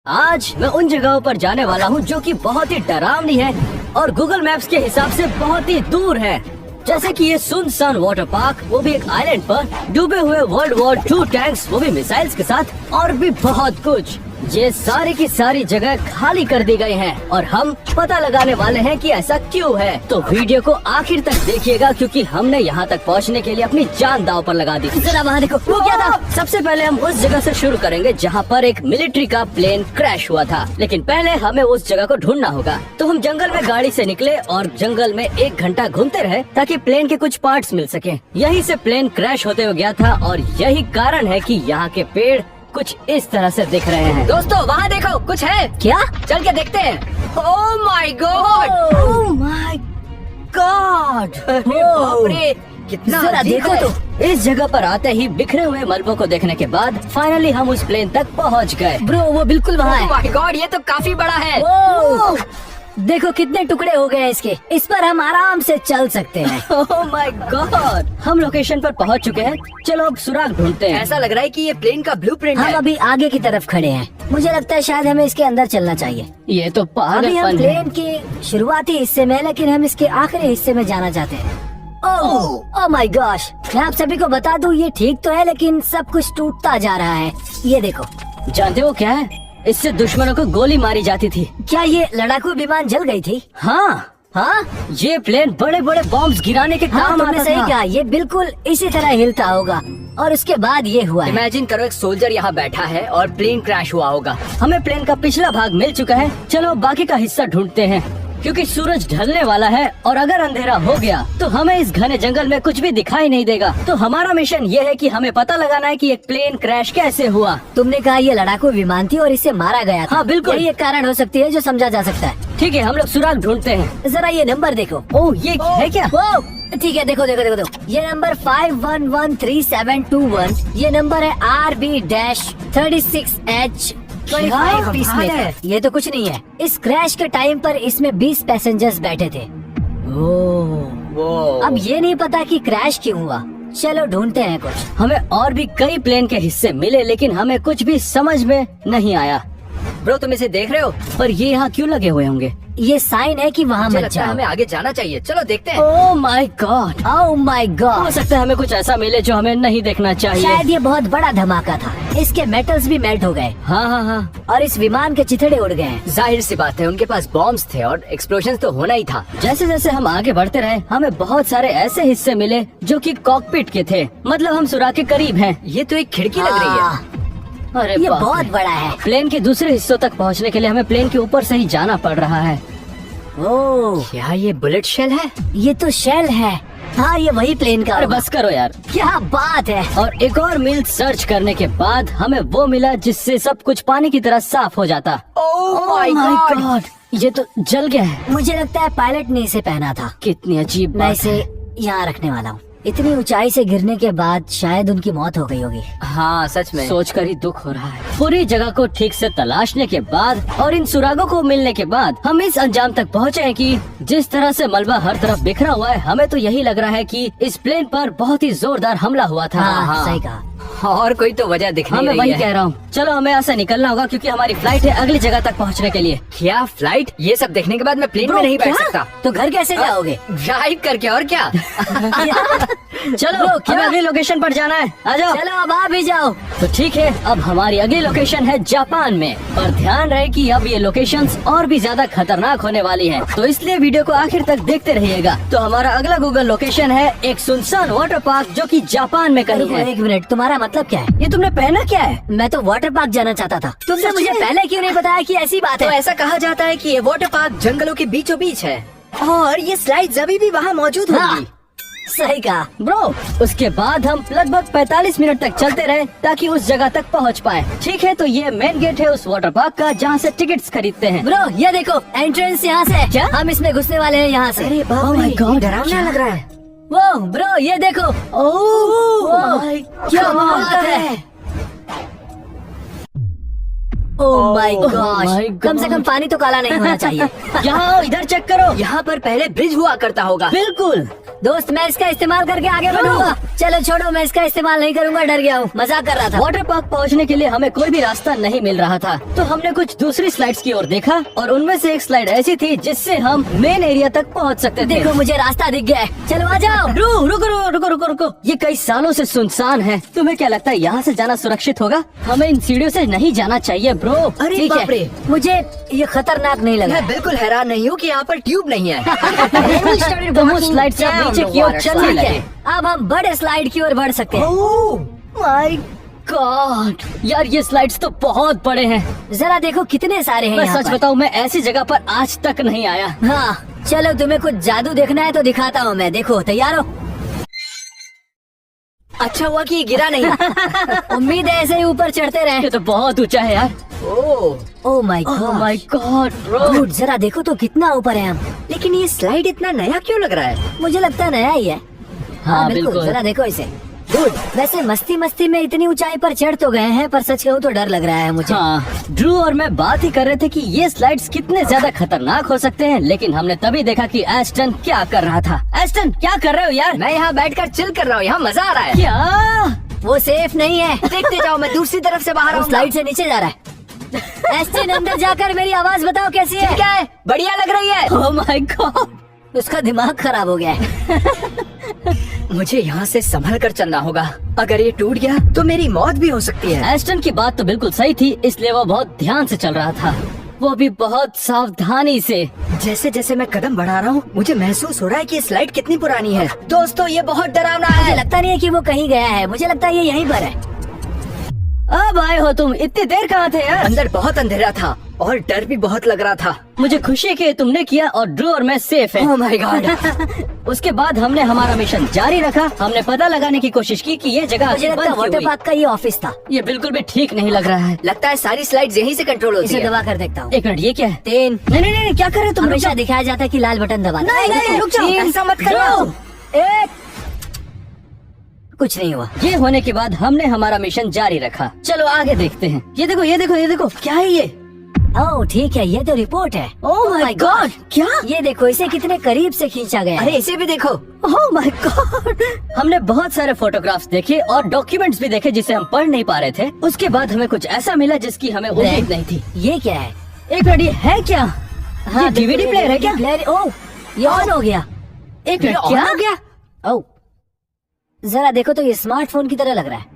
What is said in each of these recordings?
आज मैं उन जगहों पर जाने वाला हूँ जो कि बहुत ही डरावनी है और गूगल मैप्स के हिसाब से बहुत ही दूर है। जैसे कि ये सुनसान वाटर पार्क, वो भी एक आइलैंड पर, डूबे हुए वर्ल्ड वॉर 2 टैंक्स, वो भी मिसाइल्स के साथ, और भी बहुत कुछ। ये सारी की सारी जगह खाली कर दी गई हैं और हम पता लगाने वाले हैं कि ऐसा क्यों है। तो वीडियो को आखिर तक देखिएगा क्योंकि हमने यहाँ तक पहुँचने के लिए अपनी जान दांव पर लगा दी। जरा वहाँ देखो, वो क्या था? सबसे पहले हम उस जगह से शुरू करेंगे जहाँ पर एक मिलिट्री का प्लेन क्रैश हुआ था, लेकिन पहले हमें उस जगह को ढूंढना होगा। तो हम जंगल में गाड़ी से निकले और जंगल में 1 घंटा घूमते रहे ताकि प्लेन के कुछ पार्ट्स मिल सके। यहीं से प्लेन क्रैश होते हुए गया था और यही कारण है कि यहाँ के पेड़ कुछ इस तरह से दिख रहे हैं। दोस्तों वहाँ देखो, कुछ है क्या? चल के देखते हैं। ओह my God, oh my God, बाप रे, कितना जरा देखो तो। इस जगह पर आते ही बिखरे हुए मलबों को देखने के बाद फाइनली हम उस प्लेन तक पहुँच गए। ब्रो वो बिल्कुल वहाँ है। ओह माय गॉड, ये तो काफी बड़ा है। देखो कितने टुकड़े हो गए इसके। इस पर हम आराम से चल सकते हैं। ओह माय गॉड, हम लोकेशन पर पहुंच चुके हैं। चलो अब सुराग ढूंढते हैं। ऐसा लग रहा है कि ये प्लेन का ब्लूप्रिंट है। हम अभी आगे की तरफ खड़े हैं। मुझे लगता है शायद हमें इसके अंदर चलना चाहिए। ये तो अभी हम पागलपन है। प्लेन के शुरुआती हिस्से में, लेकिन हम इसके आखिरी हिस्से में जाना चाहते हैं। ओह माय गॉश, मैं आप सभी को बता दूं ये ठीक तो है, लेकिन सब कुछ टूटता जा रहा है। ये देखो। जानते हो क्या है? इससे दुश्मनों को गोली मारी जाती थी। क्या ये लड़ाकू विमान जल गई थी? हाँ, हाँ ये प्लेन बड़े बड़े बॉम्ब्स गिराने के हाँ, काम तुमने आता सही था। कहा। ये बिल्कुल इसी तरह हिलता होगा और उसके बाद ये हुआ है। इमेजिन करो एक सोल्जर यहाँ बैठा है और प्लेन क्रैश हुआ होगा। हमें प्लेन का पिछला भाग मिल चुका है। चलो बाकी का हिस्सा ढूंढते हैं क्योंकि सूरज ढलने वाला है और अगर अंधेरा हो गया तो हमें इस घने जंगल में कुछ भी दिखाई नहीं देगा। तो हमारा मिशन ये है कि हमें पता लगाना है कि एक प्लेन क्रैश कैसे हुआ। तुमने कहा ये लड़ाकू विमान थी और इसे मारा गया था। हाँ, बिल्कुल। यही एक कारण हो सकती है जो समझा जा सकता है। ठीक है, हम लोग सुराग ढूंढते हैं। जरा ये नंबर देखो। ओह, ये है क्या? ठीक है, देखो देखो देखो देखो, ये नंबर 511371, ये नंबर है RB-36H25 पीस में। ये तो कुछ नहीं है। इस क्रैश के टाइम पर इसमें 20 पैसेंजर्स बैठे थे। वो अब ये नहीं पता कि क्रैश क्यों हुआ। चलो ढूंढते हैं कुछ। हमें और भी कई प्लेन के हिस्से मिले लेकिन हमें कुछ भी समझ में नहीं आया। ब्रो तुम इसे देख रहे हो? पर ये यहाँ क्यों लगे हुए होंगे? ये साइन है कि वहाँ मत जाओ। हमें आगे जाना चाहिए। चलो देखते हैं। ओह माय गॉड, ओह माय हो गॉड, सकता है हमें कुछ ऐसा मिले जो हमें नहीं देखना चाहिए। शायद ये बहुत बड़ा धमाका था। इसके मेटल्स भी मेल्ट हो गए हाँ हाँ हाँ, और इस विमान के चिथड़े उड़ गए। जाहिर सी बात है, उनके पास बॉम्ब्स थे और एक्सप्लोजन तो होना ही था। जैसे जैसे हम आगे बढ़ते रहे हमें बहुत सारे ऐसे हिस्से मिले जो कि कॉकपिट के थे। मतलब हम सुराग के करीब हैं। ये तो एक खिड़की लग रही है। अरे ये बाप रे। बहुत बड़ा है। प्लेन के दूसरे हिस्सों तक पहुंचने के लिए हमें प्लेन के ऊपर से ही जाना पड़ रहा है। ओह, क्या ये बुलेट शेल है? ये तो शेल है। हाँ, ये वही प्लेन का अरे होगा। बस करो यार। क्या बात है। और एक और मील सर्च करने के बाद हमें वो मिला जिससे सब कुछ पानी की तरह साफ हो जाता। ओह माय गॉड, ये तो जल गया है। मुझे लगता है पायलट ने इसे पहना था। कितनी अजीब मैं बात इसे है। यहाँ रखने वाला हूँ। इतनी ऊंचाई से गिरने के बाद शायद उनकी मौत हो गई होगी। हाँ सच में, सोचकर ही दुख हो रहा है। पूरी जगह को ठीक से तलाशने के बाद और इन सुरागों को मिलने के बाद हम इस अंजाम तक पहुँचे हैं कि जिस तरह से मलबा हर तरफ बिखरा हुआ है, हमें तो यही लग रहा है कि इस प्लेन पर बहुत ही जोरदार हमला हुआ था। हाँ, सही कहा। और कोई तो वजह दिख नहीं रही है। मैं वही कह रहा हूँ। चलो हमें यहाँ से निकलना होगा क्योंकि हमारी फ्लाइट है अगली जगह तक पहुँचने के लिए। क्या फ्लाइट? ये सब देखने के बाद मैं प्लेन में नहीं बैठ सकता। तो घर कैसे जाओगे? ड्राइव करके, और क्या। चलो हमें अगली लोकेशन पर जाना है। आ जाओ। चलो अब आप भी जाओ। तो ठीक है, अब हमारी अगली लोकेशन है जापान में। और ध्यान रहे कि अब ये लोकेशंस और भी ज्यादा खतरनाक होने वाली हैं। तो इसलिए वीडियो को आखिर तक देखते रहिएगा। तो हमारा अगला गूगल लोकेशन है एक सुनसान वाटर पार्क जो कि जापान में कहीं है। एक मिनट, तुम्हारा मतलब क्या है? ये तुमने पहना क्या है? मैं तो वाटर पार्क जाना चाहता था। तुमने सच मुझे में? पहले क्यों नहीं बताया कि ऐसी बात तो है? ऐसा कहा जाता है कि ये वाटर पार्क जंगलों के बीचों बीच है और ये स्लाइड्स अभी भी वहाँ मौजूद हाँ, होंगी। सही कहा। ब्रो उसके बाद हम लगभग 45 मिनट तक चलते रहे ताकि उस जगह तक पहुंच पाए। ठीक है, तो ये मेन गेट है उस वाटर पार्क का जहाँ से टिकट्स खरीदते हैं। ब्रो ये देखो, एंट्रेंस यहाँ से है। क्या? हम इसमें घुसने वाले हैं यहाँ से। Oh my God, डरावना लग रहा है। वो ब्रो ये देखो। ओह क्या बात है। Oh my my gosh, God. कम से कम पानी तो काला नहीं होना चाहिए। यहाँ आओ, इधर चेक करो। यहाँ पर पहले ब्रिज हुआ करता होगा। बिल्कुल। दोस्त मैं इसका इस्तेमाल करके आगे बढ़ूंगा। चलो छोड़ो, मैं इसका इस्तेमाल नहीं करूंगा, डर गया हूँ, मजाक कर रहा था। वाटर पार्क पहुंचने के लिए हमें कोई भी रास्ता नहीं मिल रहा था, तो हमने कुछ दूसरी स्लाइड्स की ओर देखा और उनमें से एक स्लाइड ऐसी थी जिससे हम मेन एरिया तक पहुंच सकते थे। देखो मुझे रास्ता दिख गया है, चलो आ जाओ। रुको रुको रुको रुको रुको, ये कई सालों से सुनसान है। तुम्हें क्या लगता है यहाँ से जाना सुरक्षित होगा? हमें इन सीढ़ियों से नहीं जाना चाहिए ब्रो। अरे ठीक बाप रे, है, मुझे ये खतरनाक नहीं लगा। मैं बिल्कुल हैरान नहीं हूँ कि यहाँ पर ट्यूब नहीं है। तुम उस स्लाइड से अब नीचे की ओर चलने ठीक है, लगे। अब हम बड़े स्लाइड की ओर बढ़ सकते हैं। ओह, माय गॉड, यार ये स्लाइड्स तो बहुत बड़े हैं। जरा देखो कितने सारे हैं मैं यहाँ सच पर। बताऊं, मैं ऐसी जगह पर आज तक नहीं आया। हाँ चलो, तुम्हें कुछ जादू देखना है तो दिखाता हूँ मैं। देखो, तैयार हो? अच्छा हुआ कि ये गिरा नहीं। उम्मीद है ऐसे ही ऊपर चढ़ते रहे। ये तो बहुत ऊंचा है यार। Oh, oh my oh my God, God bro. जरा देखो तो कितना ऊपर है हम। लेकिन ये स्लाइड इतना नया क्यों लग रहा है? मुझे लगता है नया ही है। हाँ, बिल्कुल, बिल्कुल। जरा देखो इसे। गुड। वैसे मस्ती मस्ती में इतनी ऊंचाई पर चढ़ तो गए हैं, पर सच कहूँ तो डर लग रहा है मुझे। हाँ, ड्रू और मैं बात ही कर रहे थे कि ये स्लाइड्स कितने ज्यादा खतरनाक हो सकते हैं, लेकिन हमने तभी देखा कि एस्टन क्या कर रहा था। एस्टन क्या कर रहे हो यार? मैं यहाँ बैठकर चिल कर रहा हूँ, यहाँ मजा आ रहा है। क्या? वो सेफ नहीं है। देखते जाओ, मैं दूसरी तरफ से बाहर वो आऊंगा। स्लाइड से नीचे जा रहा है। एस्टन अंदर जाकर मेरी आवाज बताओ कैसी है। क्या है? बढ़िया लग रही है। ओह माय गॉड, उसका दिमाग खराब हो गया है। मुझे यहाँ से संभल कर चलना होगा। अगर ये टूट गया तो मेरी मौत भी हो सकती है। एस्टन की बात तो बिल्कुल सही थी, इसलिए वो बहुत ध्यान से चल रहा था, वो भी बहुत सावधानी से। जैसे जैसे मैं कदम बढ़ा रहा हूँ, मुझे महसूस हो रहा है कि ये स्लाइड कितनी पुरानी है। दोस्तों, ये बहुत डरावना मुझे है। लगता नहीं है कि वो कहीं गया है, मुझे लगता है ये यहीं पर है। अब आए हो तुम, इतनी देर कहाँ थे यार? अंदर बहुत अंधेरा था और डर भी बहुत लग रहा था। मुझे खुशी है कि तुमने किया और ड्रू और मैं सेफ हैं। ओह माय गॉड। उसके बाद हमने हमारा मिशन जारी रखा। हमने पता लगाने की कोशिश की कि ये जगह मुझे आखिर लगता है बंद क्यों वाटर हुई। पार्क का ये ऑफिस था। ये बिल्कुल भी ठीक नहीं लग रहा है। लगता है सारी स्लाइड्स यहीं से कंट्रोल होती इसे है। दबा कर देखता हूँ। 1 मिनट, ये क्या है? 3। नहीं नहीं नहीं, क्या कर रहे हो तुम? रुक हमेशा जाओ। दिखाया जाता है कि लाल बटन दबाना। नहीं, रुक जाओ, ऐसा मत करो। 1। कुछ नहीं हुआ। ये होने के बाद हमने हमारा मिशन जारी रखा। चलो आगे देखते हैं। ये देखो ये देखो ये देखो, क्या है ये? ओह ठीक है, ये तो रिपोर्ट है। ओह माय गॉड, क्या? ये देखो, इसे कितने करीब से खींचा गया है। अरे इसे भी देखो। ओह माय गॉड। हमने बहुत सारे फोटोग्राफ्स देखे और डॉक्यूमेंट्स भी देखे जिसे हम पढ़ नहीं पा रहे थे। उसके बाद हमें कुछ ऐसा मिला जिसकी हमें उम्मीद नहीं थी। ये क्या है? 1 मिनट, ये है क्या? ये डीवीडी प्लेयर है क्या? प्लेयर। ओह, ये ऑन हो गया। 1 मिनट, ऑन क्या हो गया? ओह, जरा देखो तो ये स्मार्टफोन की तरह लग रहा है।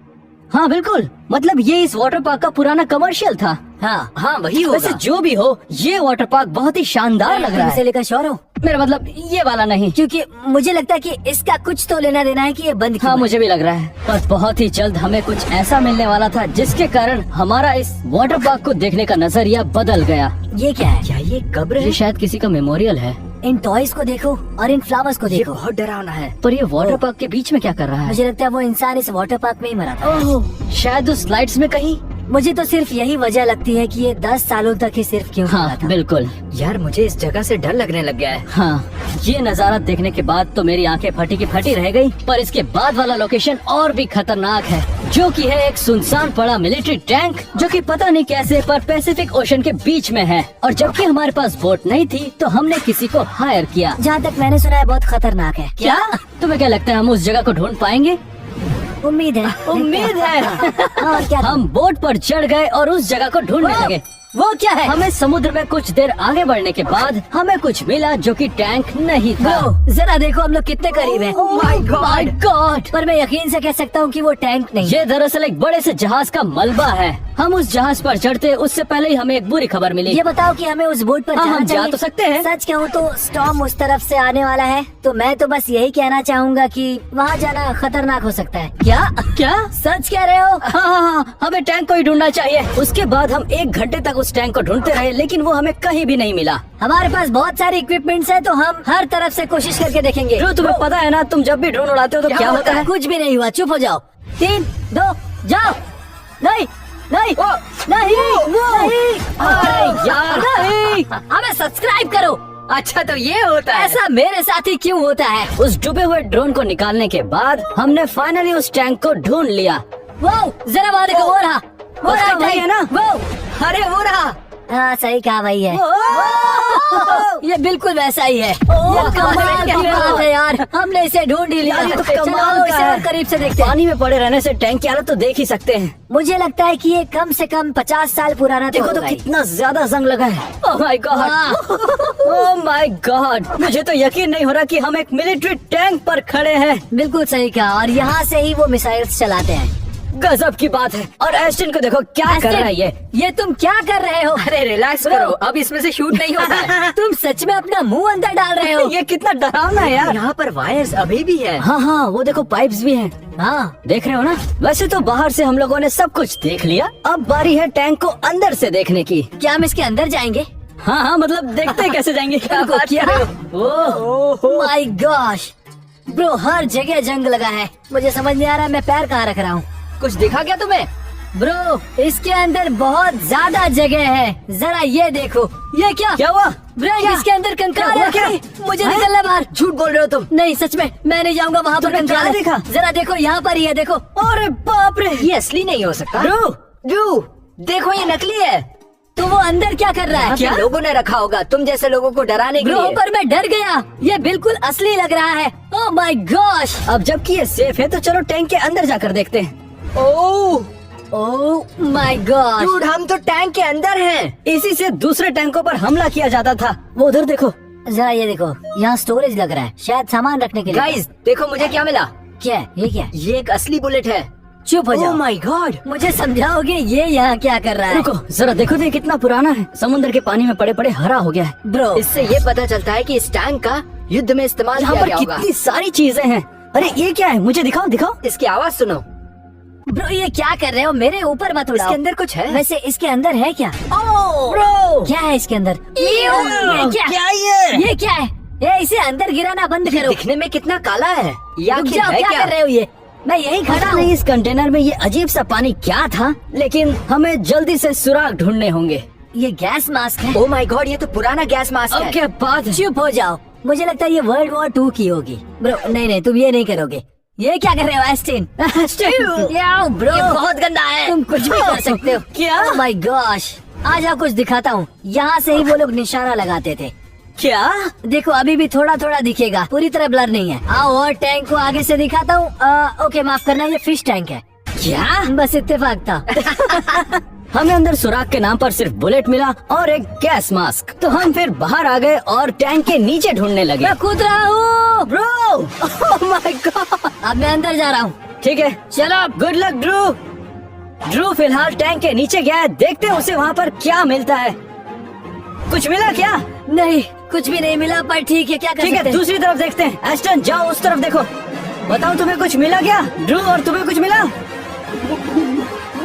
हाँ बिल्कुल, मतलब ये इस वाटर पार्क का पुराना कमर्शियल था। हाँ, हाँ वही वैसे होगा। जो भी हो, ये वाटर पार्क बहुत ही शानदार लग रहा इसे है। लेकर श्योर हो? मेरा मतलब ये वाला नहीं। क्योंकि मुझे लगता है कि इसका कुछ तो लेना देना है कि ये बंद क्यों हाँ है। मुझे भी लग रहा है, पर बहुत ही जल्द हमें कुछ ऐसा मिलने वाला था जिसके कारण हमारा इस वाटर पार्क को देखने का नजरिया बदल गया। ये क्या है? क्या ये कब्र ये है? शायद किसी का मेमोरियल है, इन टॉयज को देखो और इन फ्लावर्स को ये देखो। बहुत डरावना है। पर ये वाटर पार्क के बीच में क्या कर रहा है? मुझे लगता है वो इंसान इस वाटर पार्क में ही मरा था। ओह, शायद उस स्लाइड्स में कहीं। मुझे तो सिर्फ यही वजह लगती है कि ये 10 सालों तक ही सिर्फ क्यों मरा हाँ था। बिल्कुल। यार मुझे इस जगह से डर लगने लग गया है। हाँ, ये नजारा देखने के बाद तो मेरी आंखें फटी की फटी रह गई। पर इसके बाद वाला लोकेशन और भी खतरनाक है, जो कि है एक सुनसान पड़ा मिलिट्री टैंक, जो कि पता नहीं कैसे पर पैसिफिक ओशन के बीच में है। और जबकि हमारे पास बोट नहीं थी तो हमने किसी को हायर किया। जहाँ तक मैंने सुना है बहुत खतरनाक है। क्या तुम्हें क्या लगता है हम उस जगह को ढूंढ पाएंगे? उम्मीद है। उम्मीद है। हाँ, और क्या? हम बोट पर चढ़ गए और उस जगह को ढूंढने लगे। वो क्या है? हमें समुद्र में कुछ देर आगे बढ़ने के बाद हमें कुछ मिला जो कि टैंक नहीं था। वो, जरा देखो हम लोग कितने करीब हैं। My my God. गॉड, पर मैं यकीन से कह सकता हूँ कि वो टैंक नहीं। ये दरअसल एक बड़े से जहाज का मलबा है। हम उस जहाज पर चढ़ते उससे पहले ही हमें एक बुरी खबर मिली। ये बताओ कि हमें उस बोट पर हाँ, जाना हम जा चाहिए? तो सकते हैं। सच कहूँ तो स्टॉर्म उस तरफ से आने वाला है, तो मैं तो बस यही कहना चाहूँगा कि वहाँ जाना खतरनाक हो सकता है। क्या क्या? सच कह रहे हो? हाँ, हमें टैंक को ही ढूंढना चाहिए। उसके बाद हम 1 घंटे तक उस टैंक को ढूंढते रहे, लेकिन वो हमें कहीं भी नहीं मिला। हमारे पास बहुत सारे इक्विपमेंट्स हैं, तो हम हर तरफ से कोशिश करके देखेंगे। जो तुम्हें पता है ना, तुम जब भी ड्रोन उड़ाते हो तो क्या होता है? कुछ भी नहीं हुआ, चुप हो जाओ। 3, 2, जाओ। नहीं नहीं नहीं नहीं। अरे यार, नहीं। हमें सब्सक्राइब करो। अच्छा तो ये होता है। ऐसा मेरे साथ ही क्यों होता है? उस डूबे हुए ड्रोन को निकालने के बाद हमने फाइनली उस टैंक को ढूंढ लिया। वो जरा वहाँ देखो, वो रहा बस भाई। वही है ना? वो अरे वो रहा। हाँ सही कहा वही है। ये बिल्कुल वैसा ही है। ओह, ये कमाल की बात है यार, हमने इसे ढूंढ ही लिया। यार, ये तो चलो, कमाल इसे का है। और करीब से देखते हैं। पानी में पड़े रहने से टैंक की हालत तो देख ही सकते हैं। मुझे लगता है कि ये कम से कम 50 साल पुराना देखो तो होगा ही। कितना ज्यादा जंग लगा है। ओह my God, oh my God, मुझे तो यकीन नहीं हो रहा कि हम एक मिलिट्री टैंक पर खड़े हैं। बिल्कुल सही कहा, और यहाँ से ही वो मिसाइल्स चलाते हैं। गजब की बात है। और एस्टन को देखो क्या कर रहा है ये तुम क्या कर रहे हो? अरे रिलैक्स करो, अब इसमें से शूट नहीं होता है। तुम सच में अपना मुंह अंदर डाल रहे हो? ये कितना डरावना है यार। यहाँ पर वायर्स अभी भी है। हाँ हाँ, वो देखो पाइप्स भी हैं। हाँ देख रहे हो ना? वैसे तो बाहर से हम लोगों ने सब कुछ देख लिया, अब बारी है टैंक को अंदर से देखने की। क्या हम इसके अंदर जाएंगे? हाँ हाँ, मतलब देखते हैं कैसे जाएंगे। क्या बिल्कुल, बात क्या? कर रहे हो? ओह माय गॉश ब्रो, हर जगह जंग लगा है। मुझे समझ नहीं आ रहा मैं पैर कहाँ रख रहा हूँ। कुछ दिखा क्या तुम्हें? ब्रो इसके अंदर बहुत ज्यादा जगह है, जरा ये देखो। ये क्या क्या हुआ? ब्रो क्या? इसके अंदर कंकाल क्या हुआ? है। क्या? मुझे हाँ? निकलना बाहर। झूठ बोल रहे हो तुम। नहीं सच में, मैं नहीं जाऊंगा वहाँ पर। तुमने कंकाल क्या है। देखा? जरा देखो, यहाँ पर ही है, देखो। अरे बाप रे, ये असली नहीं हो सकता। ड्रू, देखो ये नकली है। तो वो अंदर क्या कर रहा है? क्या लोगों ने रखा होगा तुम जैसे लोगों को डराने के ब्रो लिए। पर मैं डर गया, ये बिल्कुल असली लग रहा है। Oh my gosh. अब जबकि ये सेफ है तो चलो टैंक के अंदर जाकर देखते हैं। ओह ओह माय गॉश। डूड, हम तो टैंक के अंदर हैं। इसी से दूसरे टैंकों पर हमला किया जाता था। वो उधर देखो। जरा ये देखो, यहाँ स्टोरेज लग रहा है, शायद सामान रखने के लिए। गाइस देखो मुझे क्या मिला। क्या है? ये क्या है? ये एक असली बुलेट है। चुप हो ओह जाओ। My God. मुझे समझाओगे ये यहाँ क्या कर रहा है? रुको जरा देखो तो ये कितना पुराना है। समुद्र के पानी में पड़े पड़े हरा हो गया है। ब्रो इससे ये पता चलता है कि इस टैंक का युद्ध में इस्तेमाल यहाँ किया पर गया होगा। कितनी सारी चीजें हैं। अरे ये क्या है? मुझे दिखाओ दिखाओ। इसकी आवाज सुनो। ब्रो ये क्या कर रहे हो? मेरे ऊपर मत उड़ाओ। इसके अंदर कुछ है। वैसे इसके अंदर है क्या? ब्रो क्या है इसके अंदर? ये क्या? ये क्या है? ये इसे अंदर गिराना बंद करो। दिखने में कितना काला है। ये रुक आखिर जाओ, है क्या क्या? कर रहे हो? ये मैं यही खड़ा पता हूँ। नहीं इस कंटेनर में ये अजीब सा पानी क्या था, लेकिन हमें जल्दी से सुराग ढूंढने होंगे। ये गैस मास्क है। ओह माय गॉड, ये तो पुराना गैस मास्क अब है। क्या बात है? चुप हो जाओ, मुझे लगता है ये वर्ल्ड वॉर 2 की होगी। ब्रो नहीं, तुम ये नहीं करोगे। ये क्या कर रहे हो एस्टिन? याओ ब्रो, ये बहुत गंदा है। तुम कुछ भी कर सकते हो। क्या? ओह माय गॉश, आ जाओ कुछ दिखाता हूँ। यहाँ से ही वो लोग निशाना लगाते थे। क्या? देखो अभी भी थोड़ा थोड़ा दिखेगा, पूरी तरह ब्लर नहीं है। आओ और टैंक को आगे से दिखाता हूँ। ओके माफ करना, ये फिश टैंक है। क्या? बस इत्तेफाक था। हमें अंदर सुराग के नाम पर सिर्फ बुलेट मिला और एक गैस मास्क। तो हम फिर बाहर आ गए और टैंक के नीचे ढूंढने लगे। मैं कूद रहा हूँ ब्रो, ओह माय गॉड। अब मैं अंदर जा रहा हूँ। ठीक है चलो गुड लक ड्रू। ड्रू फिलहाल टैंक के नीचे गया है, देखते हैं उसे वहाँ पर क्या मिलता है। कुछ मिला क्या? नहीं, कुछ भी नहीं मिला, पर ठीक है, क्या कर ठीक सकते है हैं? दूसरी तरफ देखते हैं। एस्टन जाओ उस तरफ देखो, बताओ तुम्हें कुछ मिला क्या? ड्रू और तुम्हें कुछ मिला?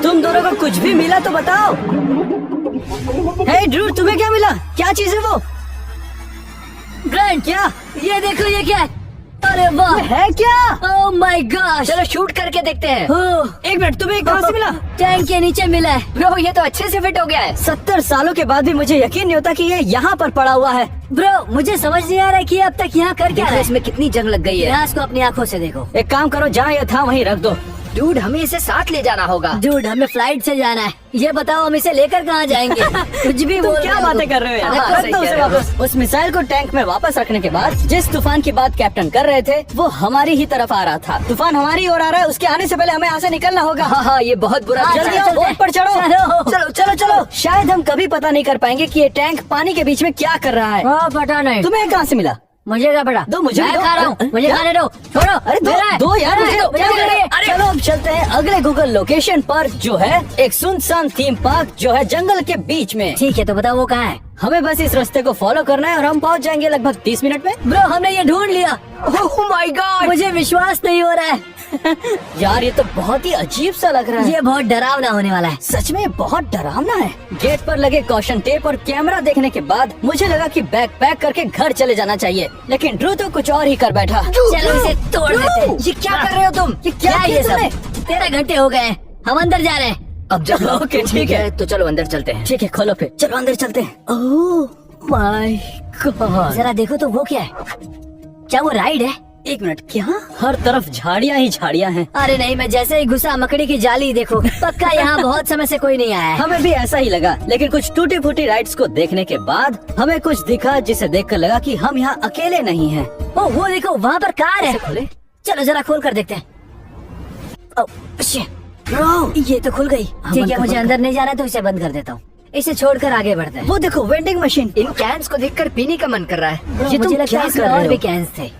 तुम दोनों को कुछ भी मिला तो बताओ। हे ड्रू, तुम्हें क्या मिला? क्या चीज है वो? ग्रैंड, क्या ये देखो, ये क्या है? अरे वाह, है क्या? Oh my gosh. चलो शूट करके देखते हैं। एक मिनट, तुम्हें कहाँ से मिला? टैंक के नीचे मिला है। ब्रो ये तो अच्छे से फिट हो गया है। 70 सालों के बाद भी मुझे यकीन नहीं होता कि ये यहाँ पर पड़ा हुआ है। ब्रो मुझे समझ नहीं आ रहा है कि अब तक यहाँ कर क्या देखो रहा है। इसमें कितनी जंग लग गई है। यहाँ इसको अपनी आंखों से देखो। एक काम करो, जहाँ ये था वहीं रख दो। डूड हमें इसे साथ ले जाना होगा। डूड हमें फ्लाइट से जाना है। ये बताओ हम इसे लेकर कहाँ जाएंगे? कुछ भी तुम बोल क्या रहे हो बातें तुम। कर रहे हो यार? हाँ, रख सही दो कह उसे रहे हो। वापस। उस मिसाइल को टैंक में वापस रखने के बाद जिस तूफान की बात कैप्टन कर रहे थे वो हमारी ही तरफ आ रहा था। तूफान हमारी ओर आ रहा है, उसके आने से पहले हमें यहाँ से निकलना होगा। हाँ ये बहुत बुरा। हाँ, जल्दी चलो, आओ, चलते बोट पर चढ़ो। चलो। चलो चलो चलो। शायद हम कभी पता नहीं कर पाएंगे कि ये टैंक पानी के बीच में क्या कर रहा है। हाँ, पता नहीं, तुम्हें कहाँ से मिला? मुझे क्या पता। दो, मुझे मैं भी दो। खा रहा हूँ, मुझे क्या? खाने दो। छोड़ो, अरे दो मेरा है। दो यार, मेरा मुझे है, दो। मेरा चलो, है। चलो अब चलते हैं अगले गूगल लोकेशन पर, जो है एक सुनसान थीम पार्क जो है जंगल के बीच में। ठीक है, तो बताओ वो कहाँ है? हमें बस इस रास्ते को फॉलो करना है और हम पहुंच जाएंगे लगभग 30 मिनट में। ब्रो हमने ये ढूंढ लिया। ओह माय गॉड, मुझे विश्वास नहीं हो रहा है। यार ये तो बहुत ही अजीब सा लग रहा है। ये बहुत डरावना होने वाला है। सच में बहुत डरावना है। गेट पर लगे कॉशन टेप और कैमरा देखने के बाद मुझे लगा कि बैग पैक करके घर चले जाना चाहिए, लेकिन ड्रू तो कुछ और ही कर बैठा। चलो इसे तोड़ देते हैं। ये क्या कर रहे हो तुम? ये क्या किया ये तुमने? सब? 13 घंटे हो गए, हम अंदर जा रहे हैं। अब जब ओके, ठीक है। तो चलो अंदर चलते हैं। ठीक है खोलो फिर, चलो अंदर चलते हैं। ओह माय गॉड, जरा देखो तो वो क्या है? क्या वो राइड है? एक मिनट, क्या? हर तरफ झाड़ियाँ ही झाड़ियाँ हैं। अरे नहीं, मैं जैसे ही घुसा मकड़ी की जाली देखो, पक्का यहाँ बहुत समय से कोई नहीं आया है। हमें भी ऐसा ही लगा, लेकिन कुछ टूटी फूटी राइड्स को देखने के बाद हमें कुछ दिखा जिसे देखकर लगा कि हम यहाँ अकेले नहीं हैं। ओ वो देखो, वहाँ पर कार है। इसे खोले? चलो जरा खोल कर देखते हैं। ओह शिट, ब्रो, ये तो खुल गई। ठीक बंद है, कर, मुझे बंद अंदर नहीं जाना तो इसे बंद कर देता हूँ। इसे छोड़कर आगे बढ़ते हैं। वो देखो वेंडिंग मशीन। इन कैंस को देखकर पीने का मन कर रहा है। ब्रो, ये तुम मुझे लगता क्या है इसमें कर रहे और हो? भी कैंस थे।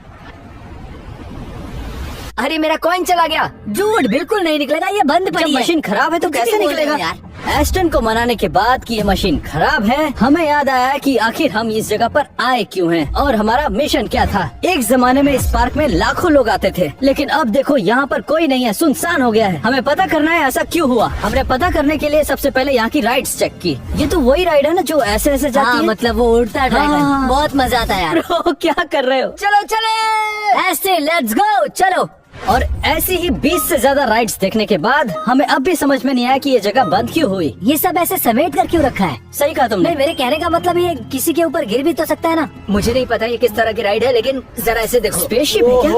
अरे मेरा कॉइन चला गया। झूठ, बिल्कुल नहीं निकलेगा, ये बंद जब पड़ी है। मशीन खराब है तो कुछ कैसे भी बोल रहे हो निकलेगा? यार। एस्टन को मनाने के बाद कि ये मशीन खराब है, हमें याद आया कि आखिर हम इस जगह पर आए क्यों हैं और हमारा मिशन क्या था। एक जमाने में इस पार्क में लाखों लोग आते थे, लेकिन अब देखो यहाँ पर कोई नहीं है, सुनसान हो गया है। हमें पता करना है ऐसा क्यों हुआ। हमने पता करने के लिए सबसे पहले यहाँ की राइड्स चेक की। ये तो वही राइड है ना जो ऐसे ऐसे जाती हाँ, है? मतलब वो उड़ता ड्रैगन। हाँ। बहुत मजा आता है यार। Bro, क्या कर रहे हो? चलो चले। ऐसे लेट्स गो, चलो। और ऐसी ही 20 से ज्यादा राइड्स देखने के बाद हमें अब भी समझ में नहीं आया कि ये जगह बंद क्यों हुई। ये सब ऐसे समेट कर क्यों रखा है? सही कहा तुमने। नहीं, मेरे कहने का मतलब ये किसी के ऊपर गिर भी तो सकता है ना। मुझे नहीं पता ये किस तरह की राइड है, लेकिन जरा ऐसे देखो। स्पेसशिप है क्या?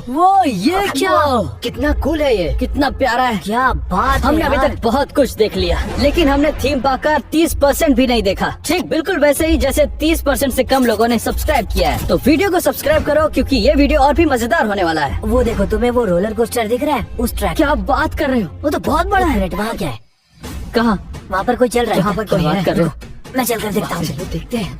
वो ये क्या? कितना कूल है ये। कितना प्यारा है। क्या बात है हमने अभी यार। तक बहुत कुछ देख लिया, लेकिन हमने थीम पार्क का 30% भी नहीं देखा। ठीक बिल्कुल वैसे ही जैसे 30% से कम लोगों ने सब्सक्राइब किया है। तो वीडियो को सब्सक्राइब करो क्योंकि ये वीडियो और भी मजेदार होने वाला है। वो देखो, तुम्हें वो रोलर कोस्टर दिख रहा है उस ट्रैक? क्या बात कर रहे हो? वो तो बहुत बड़ा है। वहाँ क्या है? कहाँ? वहाँ पर कोई चल रहा है? यहाँ पर कोई क्या बात कर रहे हो? मैं चल कर देखता हूँ। चलो देखते हैं।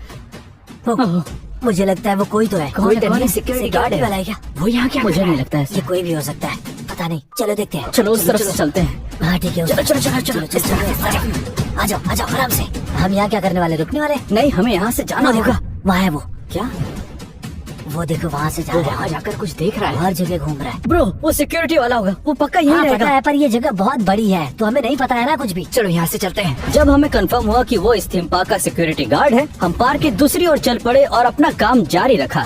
ओ, मुझे लगता है वो कोई तो है। कोई तो नहीं, सिक्योरिटी गार्ड है। वाला है क्या? वो यहाँ क्या मुझे कर रहा नहीं है? लगता ये ऐसा। कोई भी हो सकता है, पता नहीं। चलो देखते हैं। चलो उस तरफ से चलते हैं। हाँ ठीक है, चलो, चलो, चलो, चलो, आ जाओ आ जाओ आराम से। हम यहाँ क्या करने वाले, रुकने वाले? नहीं, हमें यहाँ से जाना वो देखो, होगा। वहाँ है वो। क्या? वो देखो, वहाँ से जा वो रहा वहाँ है। जाकर कुछ देख रहा है। हर जगह घूम रहा है। ब्रो, वो सिक्योरिटी वाला होगा। वो पक्का यही हाँ पता रहेगा। है, पर ये जगह बहुत बड़ी है तो हमें नहीं पता है ना कुछ भी। चलो यहाँ से चलते हैं। जब हमें कंफर्म हुआ कि वो इस थीम पार्क का सिक्योरिटी गार्ड है, हम पार्क की दूसरी ओर चल पड़े और अपना काम जारी रखा।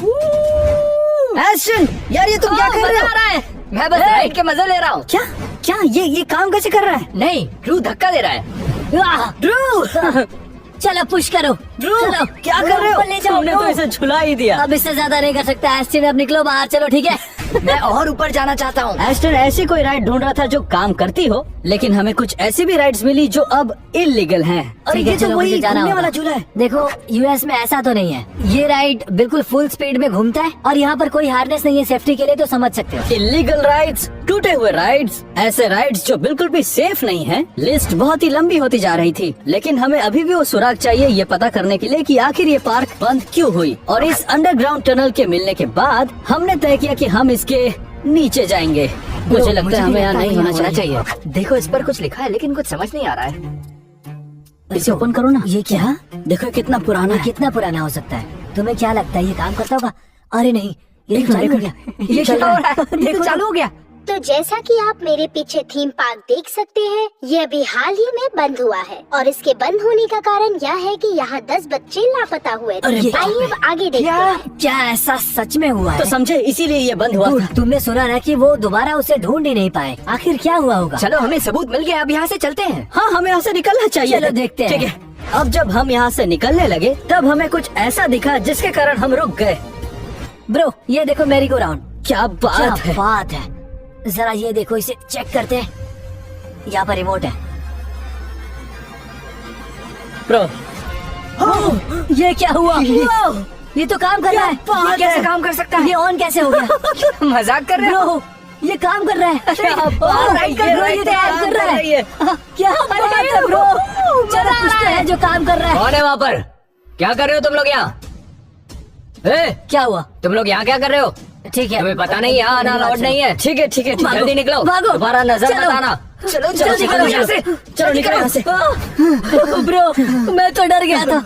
एस्टन, यार ये तुम क्या कर रहे हो? मैं बस राइड के मजे ले रहा हूँ। क्या क्या ये काम कैसे कर रहा है? नहीं, ड्रू धक्का दे रहा है। ड्रू, चलो पुश करो। चलो क्या कर रहे हो? ऊपर ले जाओ, तुमने तो ड्रू। इसे झुला ही दिया। अब इससे ज्यादा नहीं कर सकता। एस्टिन, अब निकलो बाहर, चलो ठीक है। मैं और ऊपर जाना चाहता हूँ। एस्टन ऐसी कोई राइड ढूंढ रहा था जो काम करती हो, लेकिन हमें कुछ ऐसी भी राइड्स मिली जो अब इलीगल हैं। और ठीक है, ये तो चलो, वही मुझे जाना घूमने होगा। वाला झूला है। देखो, यूएस में ऐसा तो नहीं है। ये राइड बिल्कुल फुल स्पीड में घूमता है और यहाँ पर कोई हार्नेस नहीं है सेफ्टी के लिए, तो समझ सकते हो। इलीगल राइड्स, टूटे हुए राइड्स, ऐसे राइड्स जो बिल्कुल भी सेफ नहीं है। लिस्ट बहुत ही लंबी होती जा रही थी, लेकिन हमें अभी भी वो सुराग चाहिए ये पता करने के लिए कि आखिर ये पार्क बंद क्यों हुई। और इस अंडरग्राउंड टनल के मिलने के बाद हमने तय किया कि हम इसके नीचे जाएंगे। मुझे लगता है हमें यहाँ नहीं होना चाहिए। देखो, इस पर कुछ लिखा है लेकिन कुछ समझ नहीं आ रहा है। इसे ओपन करो ना। ये क्या? देखो कितना पुराना ये है। कितना पुराना हो सकता है? तुम्हें क्या लगता है ये काम करता होगा? अरे नहीं, ये एक तो चालू हो मिनट, गया। ये चल क्या रहा हो रहा है? ये तो चालू हो गया। तो जैसा कि आप मेरे पीछे थीम पार्क देख सकते हैं, ये अभी हाल ही में बंद हुआ है और इसके बंद होने का कारण यह है कि यहाँ 10 बच्चे लापता हुए थे। अरे आइए अब आगे देखते हैं। क्या ऐसा सच में हुआ तो है? समझे, इसीलिए ये बंद हुआ था। तुमने सुना ना कि वो दोबारा उसे ढूंढ ही नहीं पाए। आखिर क्या हुआ होगा? चलो, हमें सबूत मिल गया, अब यहाँ से चलते हैं। हाँ, हमें यहाँ से निकलना चाहिए। चलो देखते हैं। ठीक है। अब जब हम यहाँ से निकलने लगे तब हमें कुछ ऐसा दिखा जिसके कारण हम रुक गए। ब्रो, ये देखो मेरी को राउंड। क्या बात क्या है। बात है। जरा ये देखो, इसे चेक करते हैं। यहाँ पर रिमोट है। ब्रो, ये क्या हुआ? ये तो काम कर रहा है। ये कैसे काम कर सकता है? ये ऑन कैसे हो गया? मजाक कर रहे हो? ब्रो, ये काम कर रहा है। क्या ओह, बात है, राइट कर ये ब्रो, ये राइट तो काम कर रहा रही है। है। क्या बात है ब्रो? चलो पूछते हैं जो काम कर रहा है। कौन है वहाँ पर? क्या कर रहे हो तुम लोग यहाँ? क्या हुआ? तुम लोग यहाँ क्या कर रहे हो? ठीक है, तुम्हें पता नहीं यहाँ आना अलाउड नहीं है। ठीक है ठीक है ठीक है। जल्दी निकलो, भागो। दोबारा नजर चलो। मत आना। चलो चलो, निकलो यहाँ से। चलो निकलो यहाँ से। ब्रो, मैं तो डर गया था।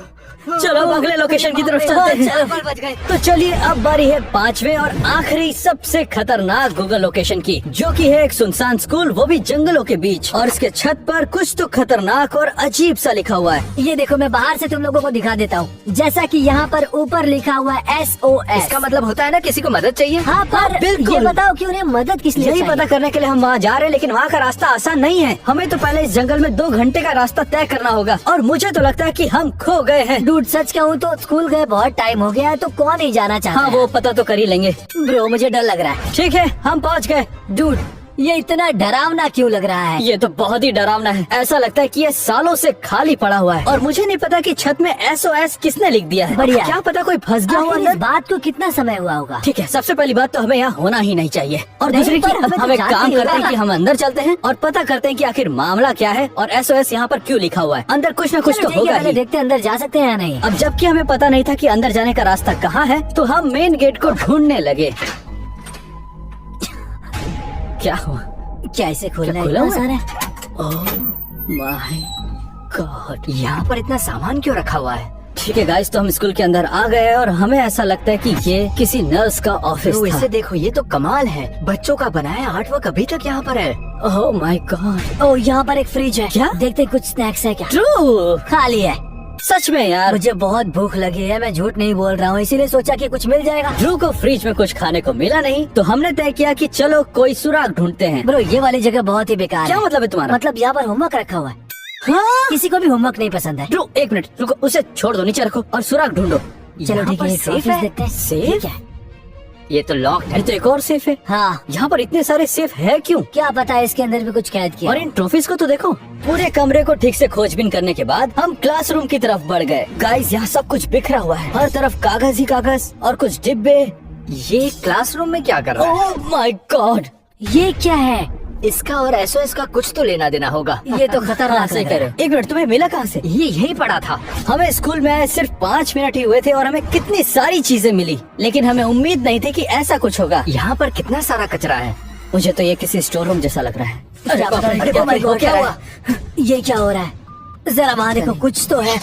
चलो अब अगले लोकेशन की तरफ चलते हैं। बच गए। तो चलिए अब बारी है 5वें और आखिरी सबसे खतरनाक गूगल लोकेशन की, जो कि है एक सुनसान स्कूल, वो भी जंगलों के बीच। और इसके छत पर कुछ तो खतरनाक और अजीब सा लिखा हुआ है। ये देखो, मैं बाहर से तुम लोगों को दिखा देता हूँ। जैसा कि यहाँ पर ऊपर लिखा हुआ है SOS। इसका मतलब होता है ना किसी को मदद चाहिए। हाँ, पर बिल्कुल। ये बताओ कि उन्हें मदद किस लिए यही चाहिए? पता करने के लिए हम वहाँ जा रहे हैं, लेकिन वहाँ का रास्ता आसान नहीं है। हमें तो पहले इस जंगल में 2 घंटे का रास्ता तय करना होगा और मुझे तो लगता है कि हम खो गए हैं। डूड सच कहूँ तो स्कूल गए बहुत टाइम हो गया है, तो कौन नहीं जाना चाहता हाँ है? वो पता तो कर ही लेंगे। ब्रो मुझे डर लग रहा है। ठीक है हम पहुँच गए। डूड ये इतना डरावना क्यों लग रहा है? ये तो बहुत ही डरावना है। ऐसा लगता है कि ये सालों से खाली पड़ा हुआ है और मुझे नहीं पता कि छत में SOS किसने लिख दिया है। बढ़िया। क्या पता कोई फंस गया हो आखिर इस अंदर। बात को कितना समय हुआ होगा? ठीक है, सबसे पहली बात तो हमें यहाँ होना ही नहीं चाहिए और नहीं, दूसरी पर की हमें तो हम एक जानते काम ही करते हैं होगा। कि हम अंदर चलते हैं और पता करते हैं कि आखिर मामला क्या है और SOS यहाँ पर क्यों लिखा हुआ है। अंदर कुछ न कुछ चलो तो ठीक है, होगा पहले ही। देखते हैं अंदर जा सकते हैं या नहीं। अब जबकि हमें पता नहीं था कि अंदर जाने का रास्ता कहाँ है, तो हम मेन गेट को ढूंढने लगे। क्या हुआ? क्या इसे खोलना क्या है? खुला इतना हुआ है? सारा? ओह माय गॉड। यहाँ पर इतना सामान क्यों रखा हुआ है? ठीक है गाइस, तो हम स्कूल के अंदर आ गए और हमें ऐसा लगता है कि ये किसी नर्स का ऑफिस ब्रो था। इसे देखो, ये तो कमाल है। बच्चों का बनाया आर्टवर्क अभी तक यहाँ पर है। ओह माय गॉड। ओ यहाँ पर एक फ्रिज है। क्या? देखते हैं कुछ स्नैक्स है क्या? ट्रू। खाली है। सच में यार। मुझे बहुत भूख लगी है, मैं झूठ नहीं बोल रहा हूँ, इसीलिए सोचा कि कुछ मिल जाएगा। ध्रुव को फ्रिज में कुछ खाने को मिला नहीं, तो हमने तय किया कि चलो कोई सुराग ढूंढते हैं। ब्रो ये वाली जगह बहुत ही बेकार क्या है। मतलब है तुम्हारा? मतलब यहाँ पर होमवर्क रखा हुआ है। हाँ? किसी को भी होमवर्क नहीं पसंद है। ध्रुव एक मिनट रुको, उसे छोड़ दो, नीचे रखो और सुराग ढूंढो। चलो यहाँ ठीक पर है, एक सेफ ऑफिस है? देखते हैं। सेफ? ठीक है। ये तो लॉक्ड है। ये तो एक और सेफ है। हाँ यहाँ पर इतने सारे सेफ है क्यों? क्या पता है इसके अंदर भी कुछ कैद किया और हो। इन ट्रॉफीज को तो देखो। पूरे कमरे को ठीक से खोजबीन करने के बाद हम क्लासरूम की तरफ बढ़ गए। गाइस यहाँ सब कुछ बिखरा हुआ है, हर तरफ कागज ही कागज और कुछ डिब्बे। ये क्लासरूम में क्या कर रहा है? ओह माय गॉड। ये क्या है? इसका और SOS का कुछ तो लेना देना होगा। ये तो खतरनाक सही लग कह रहा रहे हो। एक मिनट, तुम्हें मिला कहाँ से? ये यही पड़ा था। हमें स्कूल में आए सिर्फ 5 मिनट ही हुए थे और हमें कितनी सारी चीजें मिली, लेकिन हमें उम्मीद नहीं थी कि ऐसा कुछ होगा। यहाँ पर कितना सारा कचरा है। मुझे तो ये किसी स्टोर रूम जैसा लग रहा है। है। क्या पता है? अरे बाप रे, Oh my God, क्या क्या हुआ? हुआ? ये क्या हो रहा है? जरा वहाँ देखो, कुछ तो है।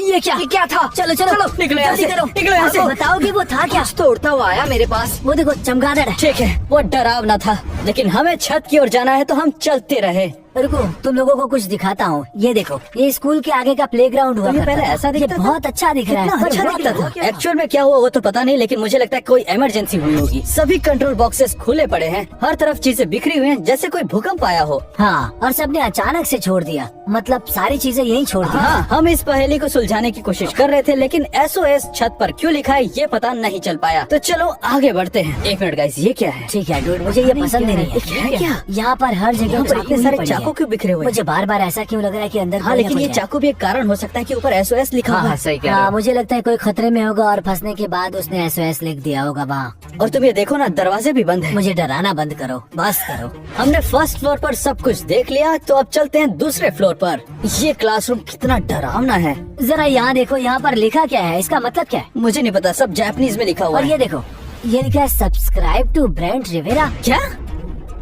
ये क्या था? चलो चलो निकलो यहाँ जल्दी से, करो। निकलो यहाँ से। बताओ कि वो था क्या? कुछ तो उड़ता हुआ आया मेरे पास। वो देखो चमगादड़ है। ठीक है, वो डरावना था, लेकिन हमें छत की ओर जाना है तो हम चलते रहे। रुको तुम लोगों को कुछ दिखाता हूँ। ये देखो, ये स्कूल के आगे का प्लेग्राउंड हुआ तो ये करता पहले था। ऐसा ये दिखता था? बहुत अच्छा दिख रहा है। कितना पर अच्छा हुआ दिखता क्या? था। एक्चुअल में क्या हुआ वो तो पता नहीं, लेकिन मुझे लगता है कोई इमरजेंसी हुई होगी। सभी कंट्रोल बॉक्सेस खुले पड़े हैं, हर तरफ चीजें बिखरी हुई हैं, जैसे कोई भूकंप आया हो। हाँ, और सबने अचानक से छोड़ दिया, मतलब सारी चीजें यहीं छोड़ दी। हाँ, हम इस पहेली को सुलझाने की कोशिश कर रहे थे, लेकिन SOS छत पर क्यों लिखा है ये पता नहीं चल पाया। तो चलो आगे बढ़ते हैं। एक मिनट गाइस, ये क्या है? ठीक है डूड, मुझे ये पसंद ही नहीं है। ये क्या? यहाँ पर हर जगह यहाँ पर इतने चाकू ही सारे पड़ी चाकू है। क्यों बिखरे हुए हैं? मुझे बार बार ऐसा क्यों लग रहा है कि अंदर हाँ, कोई लेकिन ना ये कोई है। चाकू भी एक कारण हो सकता है कि ऊपर SOS लिखा हुआ है। सही कह रहे हाँ, हो। मुझे लगता है कोई खतरे में होगा और फंसने के बाद उसने SOS लिख दिया होगा वहाँ। और तुम ये देखो ना, दरवाजे भी बंद है। मुझे डराना बंद करो, बस करो। हमने फर्स्ट फ्लोर पर सब कुछ देख लिया, तो अब चलते हैं दूसरे फ्लोर पर। ये क्लासरूम कितना डरावना है। जरा यहाँ देखो, यहाँ पर लिखा क्या है? इसका मतलब क्या है? मुझे नहीं पता, सब जापानीज में लिखा हुआ और है। ये देखो, ये लिखा है सब्सक्राइब टू ब्रेंट रिवेरा। क्या?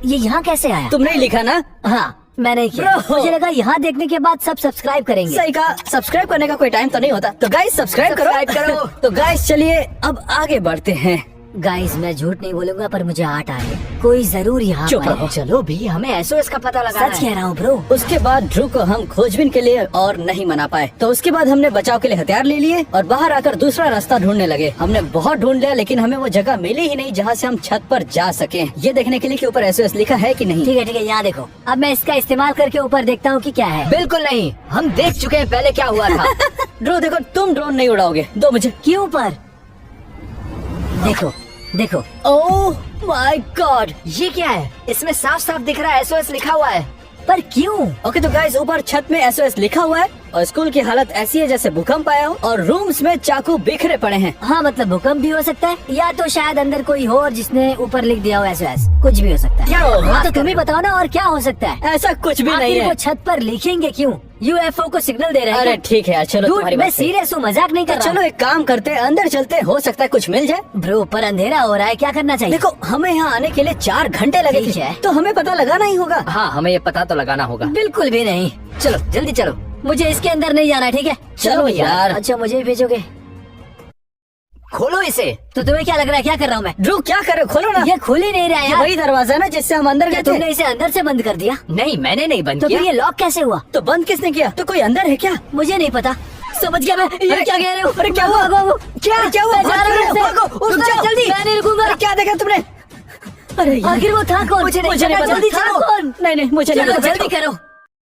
ये यहाँ कैसे आया? तुमने ही लिखा ना? हाँ, मैंने किया। Bro! मुझे लगा यहाँ देखने के बाद सब सब्सक्राइब करेंगे। सही कहा, सब्सक्राइब करने का कोई टाइम तो नहीं होता। तो गाइस सब्सक्राइब करो। तो गाइस चलिए अब आगे बढ़ते हैं। गाइस मैं झूठ नहीं बोलूंगा, पर मुझे आट आ रही है। कोई जरूर यहाँ चुप पर रहो। है। चलो भी, हमें SOS का पता लगा सच कह रहा हूँ ब्रो। उसके बाद ध्रुव को हम खोजबीन के लिए और नहीं मना पाए, तो उसके बाद हमने बचाव के लिए हथियार ले लिए और बाहर आकर दूसरा रास्ता ढूंढने लगे। हमने बहुत ढूंढ लिया, लेकिन हमें वो जगह मिली ही नहीं जहाँ से हम छत पर जा सके, ये देखने के लिए कि ऊपर SOS लिखा है कि नहीं। ठीक है, यहाँ देखो। अब मैं इसका इस्तेमाल करके ऊपर देखता हूँ कि क्या है। बिल्कुल नहीं, हम देख चुके हैं पहले क्या हुआ था। ध्रुव देखो, तुम ड्रोन नहीं उड़ाओगे, दो मुझे। क्यों पर? देखो देखो। ओह माय गॉड, ये क्या है? इसमें साफ साफ दिख रहा है SOS लिखा हुआ है। पर क्यों? ओके तो गाइस, ऊपर छत में SOS लिखा हुआ है और स्कूल की हालत ऐसी है जैसे भूकंप आया हो और रूम्स में चाकू बिखरे पड़े हैं। हाँ, मतलब भूकंप भी हो सकता है, या तो शायद अंदर कोई हो और जिसने ऊपर लिख दिया हो SOS। कुछ भी हो सकता है। क्या होगा? हाँ, तो तुम ही बताओ ना, और क्या हो सकता है? ऐसा कुछ भी नहीं आखिर है। वो छत पर लिखेंगे क्यों? UFO को सिग्नल दे रहे हैं अरे क्या? ठीक है यार, चलो Dude, तुम्हारी मैं बात सही है। सीरियस हूँ, मजाक नहीं तो कर रहा चलो एक काम करते हैं, अंदर चलते हैं, हो सकता है कुछ मिल जाए। ब्रो, पर अंधेरा हो रहा है, क्या करना चाहिए? देखो हमें यहाँ आने के लिए 4 घंटे लगे ठीक थे, है। तो हमें पता लगाना ही होगा। हाँ, हमें ये पता तो लगाना होगा। बिल्कुल भी नहीं। चलो जल्दी चलो। मुझे इसके अंदर नहीं जाना, ठीक है? चलो यार। अच्छा, मुझे भी भेजोगे? खोलो इसे। तो तुम्हें क्या लग रहा है, क्या कर रहा हूँ मैं? ध्रुव क्या कर रहे हो, खोलो ना। ये खुल ही नहीं रहा ये यार। वही दरवाजा है ना जिससे हम अंदर क्या गए तुमने थे। इसे अंदर से बंद कर दिया? नहीं, मैंने नहीं बंद तो किया। फिर ये लॉक कैसे हुआ? तो बंद किसने किया? तो कोई अंदर है क्या? मुझे नहीं पता। समझ गया मैं। ये अरे, क्या कह रहे हो? अरे क्या हुआ? भागो, क्या हुआ? मैं जा रहा हूँ यहाँ से। भागो, रुक जाओ, जल्दी। मैं नहीं रुकूंगा। अरे क्या देखा तुमने? अरे यार, आखिर वो था कौन? मुझे नहीं पता। जल्दी था चलो। कौन? नहीं मुझे नहीं चलो पता। जल्दी करो।